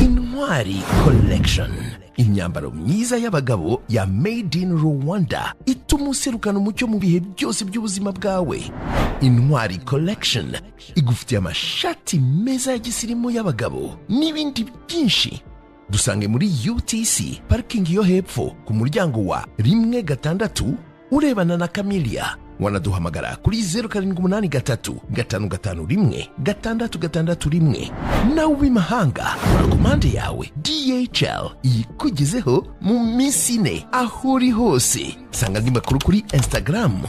Intwari Collection, imyambaro myiza y'abagabo ya Made in Rwanda ituma userukana umucyo mu bihe byose by'ubuzima bwawe. Intwari Collection igufitiye amashati meza ya gisirimu y'abagabo n'ibindi byinshi. Dusange muri UTC parking yo hepfo ku muryango wa 16 urebana na Camellia. Wanaduhamagara kuri 0783 551 661. Nawe b'imahanga komande yawe DHL ikugezeho mu minsi 4 aho uri hose. Sanga ngimakuru kuri Instagram.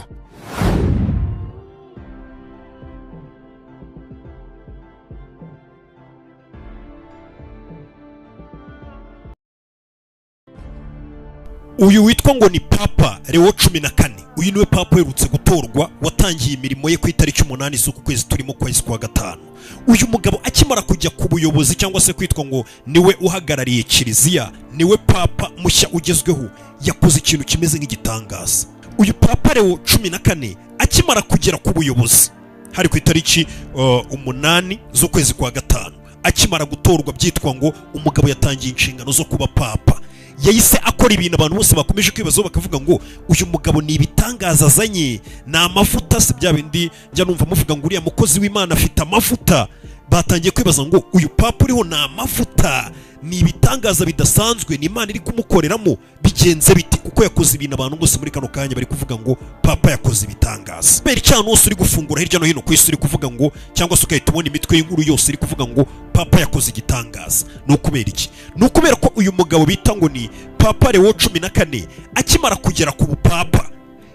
Uyu witwa ngo ni Papa Leo 14. Uyu niwe Papa yerutse gutorwa watangiye imirimo ye ku itariki 8 z'uku kwezi turimo kwezi kwa gatanu. Uyu mugabo akimara kujya ku buyobozi cyangwa se kwitwa ngo niwe uhagarariye Kiliziya, niwe Papa mushya ugezweho yakoze ikintu kimeze nk'igitangaza. Uyu Papa Leo 14 akimara kugera ku buyobozi hari ku itariki 8 z'ukwezi kwa gatanu, akimara gutorwa byitwa ngo umugabo yatangiye inshingano zo kuba Papa. Yahise akora ibintu abantu bose bakomeje kwibazaho bakavuga ngo uyu mugabo ni ibitangaza azanye, na amavuta se bya bindi njya numva muvuga ngo uriya mukozi w'Imana afite amavuta. Batangiye kwibaza ngo uyu Papa uriho na amavuta, ni ibitangaza bidasanzwe, ni Imana iri kumukoreramo, bigenze biti kuko yakoze ibintu abantu bose muri kano kanya bari kuvuga ngo Papa yakoze ibitangaza. Beri cyane wose uri gufungura hirya no hino ku isi uri kuvuga ngo, cyangwa se ukahita ubona imitwe y'inkuru yose iri kuvuga ngo Papa yakoze igitangaza. No kubera iki? No kubera ko uyu mugabo bita ngo ni Papa Leo 14 akimara kugera ku bupapa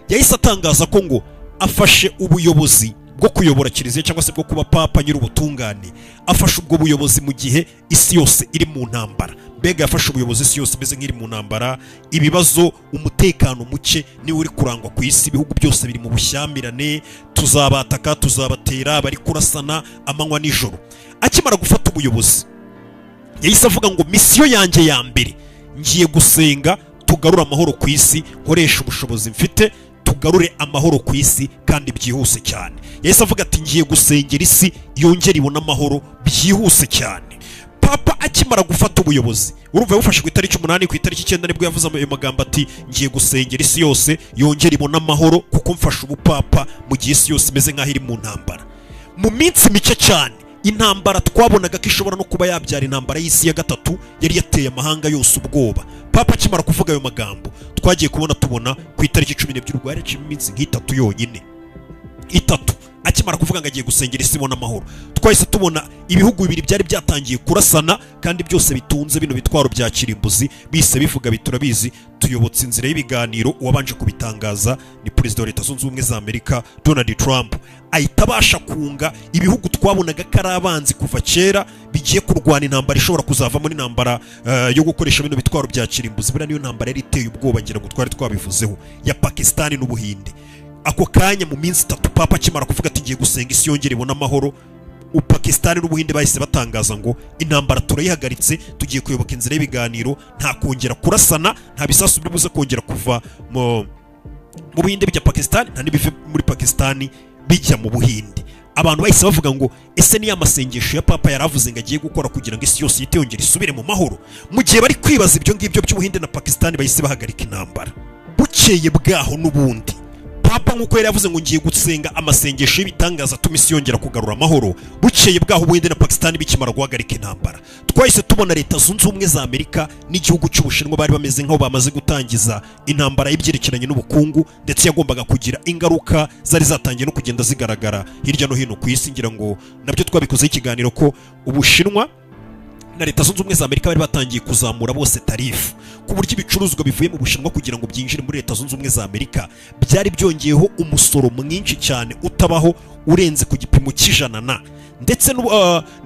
yahise atangaza ko ngo afashe ubuyobozi bwo kuyobora Kiliziya cyangwa se bwo kuba Papa nyir'ubutungane. Afashe ubwo buyobozi mu gihe isi yose iri mu ntambara. Mbega yafashe ubuyobozi isi yose imeze nk'iri mu ntambara, ibibazo, umutekano muke niwe uri kurangwa ku isi, ibihugu byose biri mu bushyamirane, tuzabataka tuzabatera, bari kurasana amanywa nijoro. Akimara gufata ubuyobozi yahise avuga ngo misiyo yanjye ya mbere ngiye gusenga tugarura amahoro ku isi, nkoresha ubushobozi mfite tugarure amahoro ku isi kandi byihuse cyane. Yahise avuga ati ngiye gusengera isi yongere ibona amahoro byihuse cyane. Papa akimara gufata ubuyobozi, urumva yafashe ku itariki 8 ku itariki 9 nibwo yavuze ayo magambo ati ngiye gusengera isi yose yongere ibona amahoro kuko mfashe ubupapa mu gihe isi yose imeze nk'aho iri mu ntambara. Mu minsi mike cyane intambara twabonaga ko ishobora no kuba yabyara intambara y'isi ya gatatu yari yateye amahanga yose ubwoba. Papa akimara kuvuga ayo magambo twagiye tubona ku itariki 12 rwari iminsi nk'itatu yonyine, itatu akimara kuvuga ngo agiye gusengera isi ibona amahoro, twahise tubona ibihugu bibiri byari byatangiye kurasana kandi byose bitunze bino bitwaro bya kirimbuzi, bise bivuga biturabizi tuyobotse inzira y'ibiganiro. Uwabanje kubitangaza ni Perezida wa Leta Zunze Ubumwe za Amerika Donald Trump. Ahita abasha kunga ibihugu twabonaga karabanzi kuva kera bigiye kurwana intambara ishobora kuzavamo n'intambara yo gukoresha bino bitwaro bya kirimbuzi. Bira niyo ntambara yari iteye ubwoba ngira ngo twari twabivuzeho ya Pakistan n'Ubuhinde. Ako kanya mu minsi 3 Papa akimara kuvuga ati ngiye gusenga isi yongere ibona amahoro, Pakistan n'Ubuhinde bahise batangaza ngo intambara turayihagaritse, tugiye kuyoboka inzira y'ibiganiro, nta kongera kurasana, nta bisasu bibuze kongera kuva mu Buhinde bijya Pakistan, nta nibive muri Pakistan bijya mu Buhinde. Abantu bahise bavuga ngo ese ni amasengesho ya Papa yaravuze ngo agiye gukora kugira ngo isi yose yiteyongere isubire mu mahoro. Mu gihe bari kwibaza ibyo ngibyo by'Ubuhinde na Pakistan bahise bahagarika intambara. Bukeye bwaho n'ubundi Papa nkuko yari yavuze ngo ngiye gusenga amasengesho y'ibitangaza tumisi yongera kugarura amahoro. Bukeye bwaho Ubuhinde na Pakistan bikimara guhagarika intambara, twahise tubona Leta Zunze Ubumwe za Amerika n'igihugu cy'Ubushinwa bari bameze nk'aho bamaze gutangiza intambara y'ibyerekeranye n'ubukungu, ndetse yagombaga kugira ingaruka zari zatangiye no kugenda zigaragara hirya no hino ku isi. Ngira ngo nabyo twabikoze ikiganiro ko Ubushinwa na Leta Zunze Ubumwe za Amerika bari batangiye kuzamura bose tarifu ku buryo ibicuruzwa bivuye mu Bushinwa kugira ngo byinjire muri Leta Zunze Ubumwe za Amerika byari byongeyeho umusoro mwinshi cyane utabaho urenze ku gipimo cy'ijana, ndetse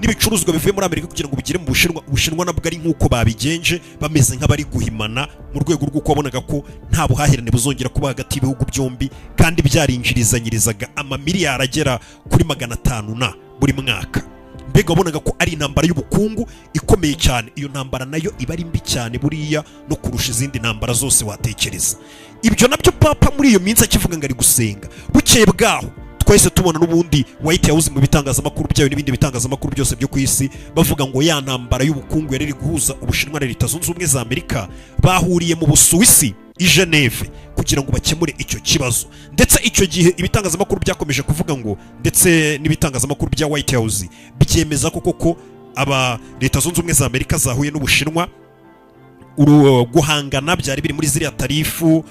n'ibicuruzwa bivuye muri Amerika kugira ngo bigire mu Bushinwa nabwo ari nk'uko babigenje bameze nk'abari guhimana mu rwego rwo kubonaga ko nta buhahirane buzongera kuba hagati y'ibihugu byombi, kandi byarinjirizanyirizaga amamiliyari agera kuri 500 buri mwaka. Mbega wabonaga ko ari intambara y'ubukungu ikomeye cyane. Iyo ntambara nayo iba ari mbi cyane buriya no kurusha izindi ntambara zose watekereza. Ibyo nabyo Papa muri iyo minsi akivuga ngo ari gusenga. Bukeye bwaho twahise tubona n'ubundi White House mu bitangazamakuru byayo n'ibindi bitangazamakuru byose byo ku isi bavuga ngo ya ntambara y'ubukungu yari iri guhuza Ubushinwa na Leta Zunze Ubumwe za Amerika bahuriye mu Busuwisi i Geneve kugira ngo bakemure icyo kibazo. Ndetse icyo gihe ibitangazamakuru byakomeje kuvuga ngo, ndetse n'ibitangazamakuru bya White House byemeza ko koko aba Leta Zunze Ubumwe za Amerika zahuye n'Ubushinwa guhangana byari biri muri ziriya tarifu,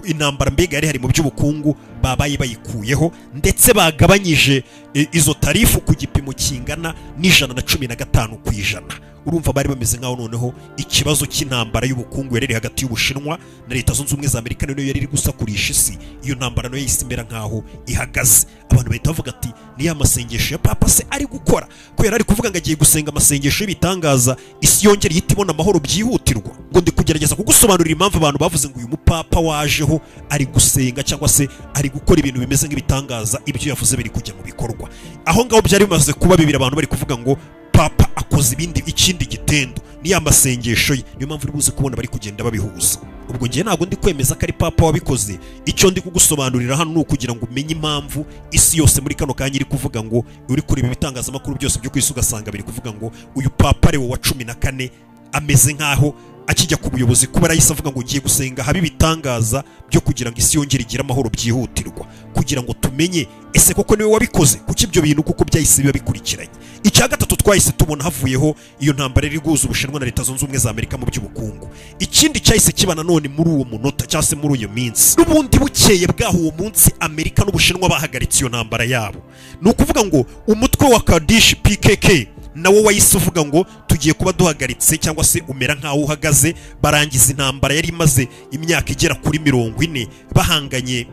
intambara mbega yari hari mu by'ubukungu babaye bayikuyeho, ndetse bagabanyije izo tarifu ku gipimo kingana n'115%. Urumva bari bameze nkaho noneho ikibazo cy'intambara y'ubukungu yari hagati y'Ubushinwa na Leta Zunze Ubumwe za Amerika niyo yari iri gusakurisha isi. Iyo ntambara nayo yisimera nkaho ihagaze. Abantu bahita bavuga ati ni ya masengesho ya papa se ari gukora, ko yari ari kuvuga ngo agiye gusenga amasengesho y'ibitangaza isi yongera ihita ibona amahoro byihutirwa. Ngo ndi kugerageza kugusobanurira impamvu abantu bavuze ngo uyu mupapa wajeho ari gusenga cyangwa se ari gukora ibintu bimeze nk'ibitangaza, ibyo yavuze biri kujya mu bikorwa. Aho ngaho byari bimaze kuba bibiri, abantu bari kuvuga ngo papa akoze ikindi gitendo, ni ya masengesho ye. Niyo mpamvu uri buze kubona bari kugenda babihuza. Ubwo ngiye ntabwo ndi kwemeza ko ari papa wabikoze, icyo ndi kugusobanurira hano ni ukugira ngo umenye impamvu isi yose muri kano kanya iri kuvuga ngo, uri kureba ibitangazamakuru byose byo ku isi ugasanga biri kuvuga ngo uyu papa Leo wa 14 ameze nkaho akijya ku buyobozi kuba arahise avuga ngo ngiye gusenga habe ibitangaza byo kugira ngo isi yongere igire amahoro byihutirwa, kugira ngo tumenye ese koko niwe wabikoze, kuko ibyo bintu kuko byahise biba bikurikiranye. Icya gatatu twahise tubona havuyeho iyo ntambara iri guhuza Ubushinwa na Leta Zunze Ubumwe za Amerika mu by'ubukungu. Ikindi cyahise kibana none muri uwo munota cyangwa se muri uyo minsi, n'ubundi bukeye bwaho uwo munsi Amerika n'Ubushinwa bahagaritse iyo ntambara yabo. Ni ukuvuga ngo umutwe wa Kurdish PKK nawo wahise uvuga ngo tugiye kuba duhagaritse cyangwa se umera nkaho uhagaze. Barangiza intambara yari imaze imyaka igera kuri 40 bahanganye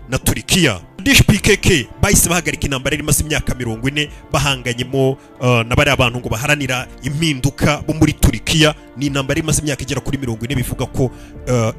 na Turkiya. Kurdish PKK bahise bahagarika intambara yari imaze imyaka 40 bahanganyemo na bari abantu ngo baharanira impinduka bo muri Turkiya. Ni intambara imaze imyaka igera kuri 40, bivuga ko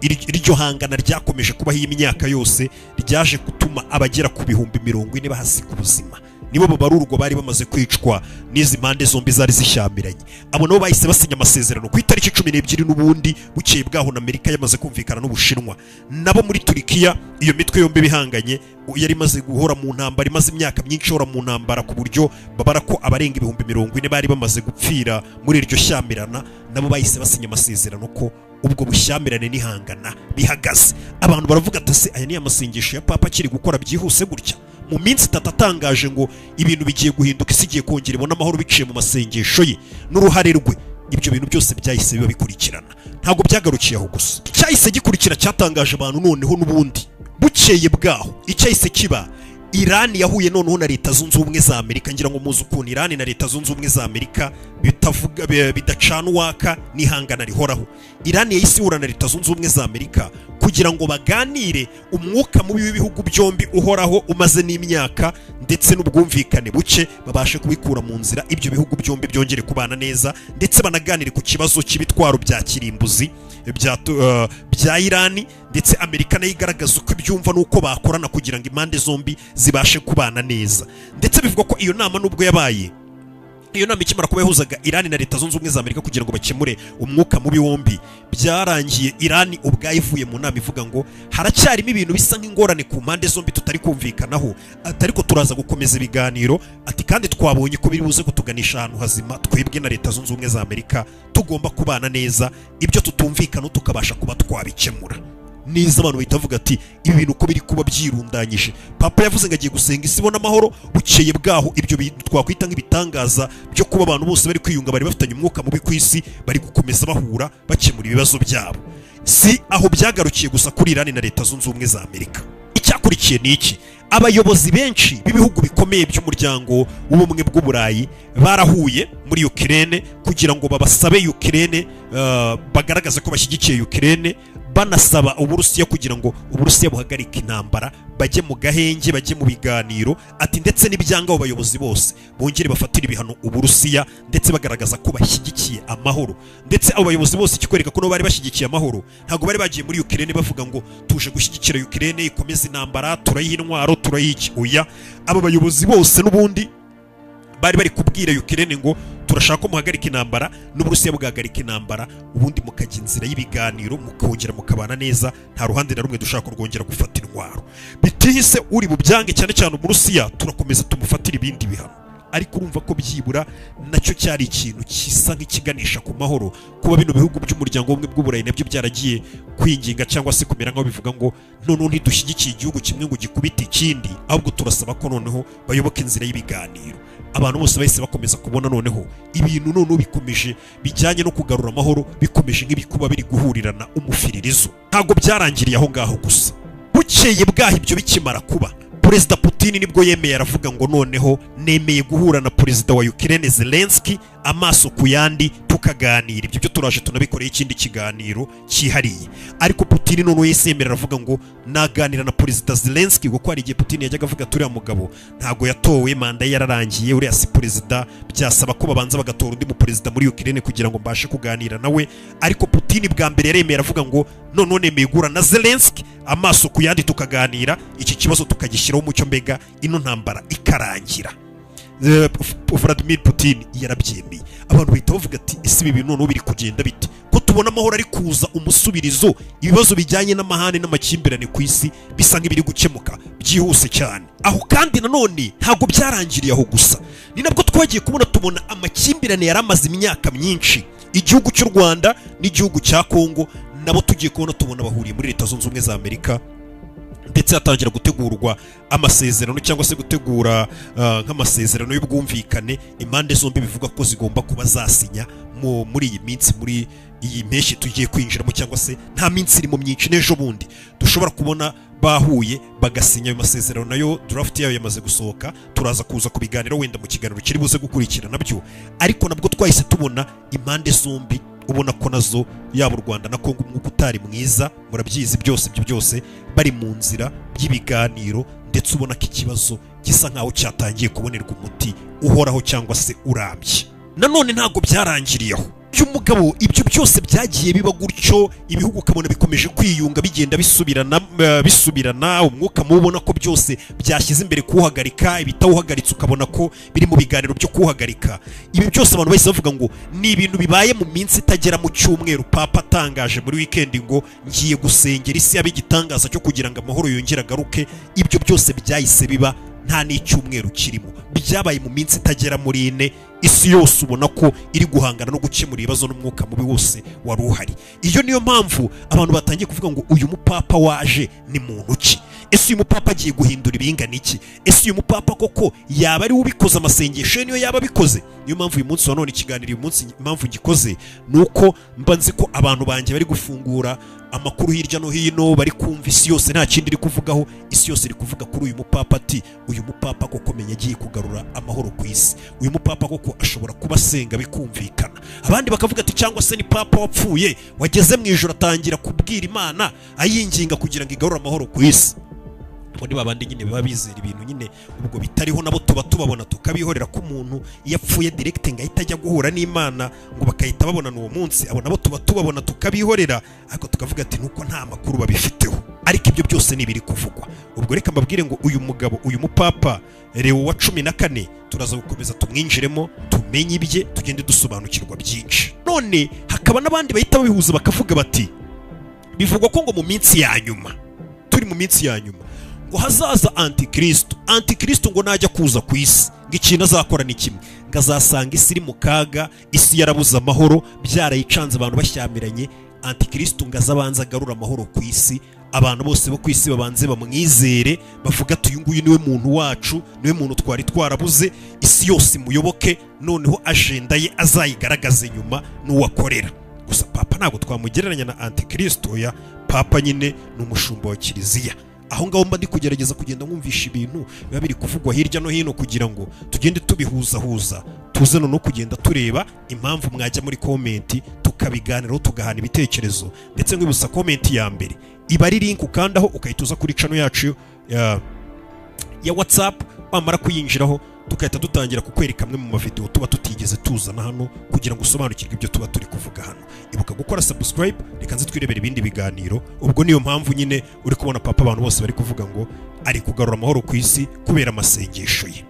iryo hangana ryakomeje kubaho imyaka yose, ryaje gutuma abagera ku bihumbi 40 bahasiga ubuzima. Nibo babarurwa bari bamaze kwicwa n'izi mpande zombi zari zishyamiranye. Abo nabo bahise basinya amasezerano ku itariki 12 n'ubundi bukeye bwaho na Amerika yamaze kumvikana n'Ubushinwa. Nabo muri Turkiya iyo mitwe yombi bihanganye yari imaze guhora mu ntambara, imaze imyaka myinshi hora mu ntambara, ku buryo babara ko abarenga ibihumbi 40 bari bamaze gupfira muri iryo shyamirana. Nabo bahise basinya amasezerano ko ubwo bushyamirane n'ihangana bihagaze. Abantu baravuga ati se aya ni amasengesho ya papa kiri gukora byihuse gutya mu minsi 3 atangaje ngo ibintu bigiye guhinduka, isi igiye kongera ibona amahoro biciye mu masengesho ye n'uruhare rwe. Ibyo bintu byose byahise biba bikurikirana, ntabwo byagarukiye aho gusa. Cyahise gikurikira cyatangaje abantu noneho n'ubundi bukeye bwaho icyahise kiba, Iran yahuye noneho na Leta Zunze Ubumwe za Amerika. Ngira ngo muzi ukuntu Iran na Leta Zunze Ubumwe za Amerika bitavuga bidacana uwaka n'ihangana rihoraho. Iran yahise ihura na Leta Zunze Ubumwe za Amerika kugira ngo baganire umwuka mubi w'ibihugu byombi uhoraho umaze n'imyaka, ndetse n'ubwumvikane buke babashe kubikura mu nzira, ibyo bihugu byombi byongere kubana neza, ndetse banaganire ku kibazo cy'ibitwaro bya kirimbuzi bya Iran, ndetse Amerika nayo igaragaza uko ibyumva n'uko bakorana kugira ngo impande zombi zibashe kubana neza. Ndetse bivuga ko iyo nama nubwo yabaye, iyo nama ikimara kuba yahuzaga Iran na Leta Zunze Ubumwe za Amerika kugira ngo bakemure umwuka mubi wombi, byarangiye Iran ubwayo ivuye mu nama ivuga ngo haracyarimo ibintu bisa nk'ingorane ku mpande zombi tutari kumvikanaho, ariko turaza gukomeza ibiganiro. Ati kandi twabonye ko biri buze kutuganisha ahantu hazima, twebwe na Leta Zunze Ubumwe za Amerika tugomba kubana neza, ibyo tutumvikana tukabasha kuba twabikemura neza. Abantu bahita bavuga ati ibi bintu uko biri kuba byirundanyije, papa yavuze ngo agiye gusenga isi ibona amahoro, bukeye bwaho ibyo bintu twakwita nk'ibitangaza byo kuba abantu bose bari kwiyunga, bari bafitanye umwuka mubi ku isi, bari gukomeza bahura bakemura ibibazo byabo. Si aho byagarukiye gusa kuri Iran na Leta Zunze Ubumwe za Amerika. Icyakurikiye ni iki? Abayobozi benshi b'ibihugu bikomeye by'umuryango w'ubumwe bw'Uburayi barahuye muri Ukraine kugira ngo babasabe Ukraine, bagaragaze ko bashyigikiye Ukraine, banasaba Uburusiya kugira ngo Uburusiya buhagarike intambara, bajye mu gahenge, bajye mu biganiro. Ati ndetse n'ibyanga abo bayobozi bose bongere bafatira ibihano Uburusiya, ndetse bagaragaza ko bashyigikiye amahoro. Ndetse abo bayobozi bose ikikwereka ko no bari bashyigikiye amahoro, ntabwo bari bagiye muri Ukraine bavuga ngo tuje gushyigikira Ukraine ikomeza intambara, turayiha intwaro, turayiki. Oya, aba bayobozi bose n'ubundi bari bari kubwira Ukraine ngo turashaka ko muhagarika intambara n'Uburusiya bwahagarika intambara ubundi mukajya inzira y'ibiganiro mukongera mukabana neza nta ruhande na rumwe dushaka kurwongera gufata intwaro bitihise uri bubyange cyane cyane Uburusiya turakomeza tumufatira ibindi bihano ariko urumva ko byibura nacyo cyari ikintu kisa nk'ikiganisha ku mahoro kuba bino bihugu by'umuryango w'ubumwe bw'Uburayi nabyo byaragiye kwinginga cyangwa se kumera nk'aho bivuga ngo noneho ntidushyigikiye igihugu kimwe ngo gikubite ikindi ahubwo turasaba ko noneho bayoboka inzira y'ibiganiro abantu bose bahise bakomeza kubona noneho ibintu noneho bikomeje bijyanye no kugarura amahoro bikomeje nk'ibikuba biri guhurirana umufiririzo ntabwo byarangiriye aho ngaho gusa bukeye bwaho ibyo bikimara kuba Perezida Putin nibwo yemeye aravuga ngo noneho nemeye guhura na Perezida wa Ukraine Zelensky amaso ku yandi tukaganira ibyo byo turaje tunabikoreye ikindi kiganiro cyihariye ariko Putin noneho yesemera aravuga ngo naganira na Perezida Zelensky kuko hari igihe Putin yajyaga avuga turiya mugabo ntago yatowe manda yararangiye uriya si Perezida byasaba ko babanza bagatora undi mu Perezida muri Ukraine kugira ngo mbashe kuganira nawe ariko Putin bwa mbere yaremeye aravuga ngo noneho nemeye guhura na Zelensky amaso ku yandi tukaganira iki kibazo tukagishyiraho umucyo mbega ino ntambara ikarangira Vladimir Putin yarabyemeye abantu bahita bavuga ati ese ibi bintu noneho biri kugenda bite ko tubona amahoro ari kuza umusubirizo ibibazo bijyanye n'amahane n'amakimbirane ku isi bisa nk'ibiri gukemuka byihuse cyane aho kandi nanone ntabwo byarangiriye aho gusa ni nabwo twagiye tubona amakimbirane yari amaze imyaka myinshi igihugu cy'u Rwanda n'igihugu cya Kongo nabo tugiye tubona bahuriye muri Leta Zunze Ubumwe za Amerika ndetse hatangira gutegurwa amasezerano cyangwa se gutegura nk'amasezerano y'ubwumvikane impande zombi bivuga ko zigomba kuba zasinya muri iyi minsi muri iyi mpeshyi tugiye kwinjiramo cyangwa se nta minsi irimo myinshi n'ejo bundi dushobora kubona bahuye bagasinya ayo masezerano nayo draft yayo yamaze gusohoka turaza kuza kubiganira wenda mu kiganiro kiri buze gukurikira nabyo ariko nabwo twahise tubona impande zombi ubona ko nazo yaba u Rwanda na Kongo umwuka utari mwiza murabyizi byose bari mu nzira y'ibiganiro ndetse ubona ko ikibazo gisa nkaho cyatangiye kubonerwa umuti uhoraho cyangwa se urambye nanone ntago byarangiriyeho cy'umugabo ibyo byose byagiye biba gutyo ibihugu kabona bikomeje kwiyunga bigenda bisubirana umwuka mubona ko byose byashyize imbere kuhagarika ibitawuhagaritse ukabona ko biri mu biganiro byo kuhagarika ibi byose abantu bahise bavuga ngo ni ibintu bibaye mu minsi itagera mu cyumweru papa atangaje muri weekend ngo ngiye gusengera isi yabigitangaza cyo kugira ngo amahoro yongere agaruke ibyo byose byahise biba nta n'icyumweru kirimo byabaye mu minsi itagera muri ine isi yose ubona ko iri guhangana no gukemura ibibazo n'umwuka mubi wose wari uhari iyo niyo mpamvu abantu batangiye kuvuga ngo uyu mupapa waje ni muntu ki ese uyu mupapa agiye guhindura ibingana iki ese uyu mupapa koko yaba ari ubikoze amasengesho niyo yaba abikoze niyo mpamvu uyu munsi wa none ikiganiro uyu munsi impamvu ngikoze nuko mba nzi ko abantu banjye bari gufungura amakuru hirya no hino bari kumva isi yose nta kindi iri kuvugaho isi yose iri kuvuga kuri uyu mupapa ati uyu mupapa koko menya agiye kugarura amahoro ku isi uyu mupapa koko ashobora kuba asenga bikumvikana abandi bakavuga ati cyangwa se ni papa wapfuye wageze mu ijoro atangira kubwira Imana ayinginga kugira ngo igarure amahoro ku isi muri babandi nyine baba bizera ibintu nyine ubwo bitariho nabo tuba tubabona tukabihorera ko umuntu yapfuye direct ngahita ajya guhura n'Imana ngo bakahita babona n'uwo munsi abo nabo tuba tubabona tukabihorera ariko tukavuga ati nuko nta makuru babifiteho ariko ibyo byose ni biri kuvugwa ubwo reka mbabwire ngo uyu mugabo uyu mupapa Leo wa 14 turaza gukomeza tumwinjiremo tumenye ibye tugende dusobanukirwa byinshi none hakaba n'abandi bahita babihuza bakavuga bati bivugwa ko ngo mu minsi ya nyuma turi mu minsi ya nyuma ngo hazaza antikristo ngo najya kuza ku isi ngo ikintu azakora ni kimwe ngo azasanga isi iri mu kaga isi yarabuze amahoro byarayicanze abantu bashyamiranye antikristo ngo azabanza agarura amahoro ku isi abantu bose bo ku isi babanze bamwizere bavuga ati uyu nguyu niwe muntu wacu niwe muntu twari twarabuze isi yose muyoboke noneho agenda ye azayigaragaze nyuma n'uwakorera gusa papa ntabwo twamugereranya na antikristo ya papa nyine ni umushumba wa kiliziya aho ngaho mba ndi kugerageza kugenda nkumvisha ibintu biba biri kuvugwa hirya no hino kugira ngo tugende tubihuzahuza tuze no kugenda tureba impamvu mwajya muri komenti tukabiganiraho tugahana ibitekerezo ndetse nk'ibutsa komenti ya mbere iba ari link ukandaho ukahita kuri channel yacu ya WhatsApp wamara kuyinjiraho tukahita dutangira kukwereka amwe mu mavideo tuba tutigeze tuzana hano kugira ngo usobanukirwe ibyo tuba turi kuvuga hano ibuka gukora subscribe reka nzi twirebera ibindi biganiro ubwo niyo mpamvu nyine uri kubona papa abantu bose bari kuvuga ngo ari kugarura amahoro ku isi kubera amasengesho ye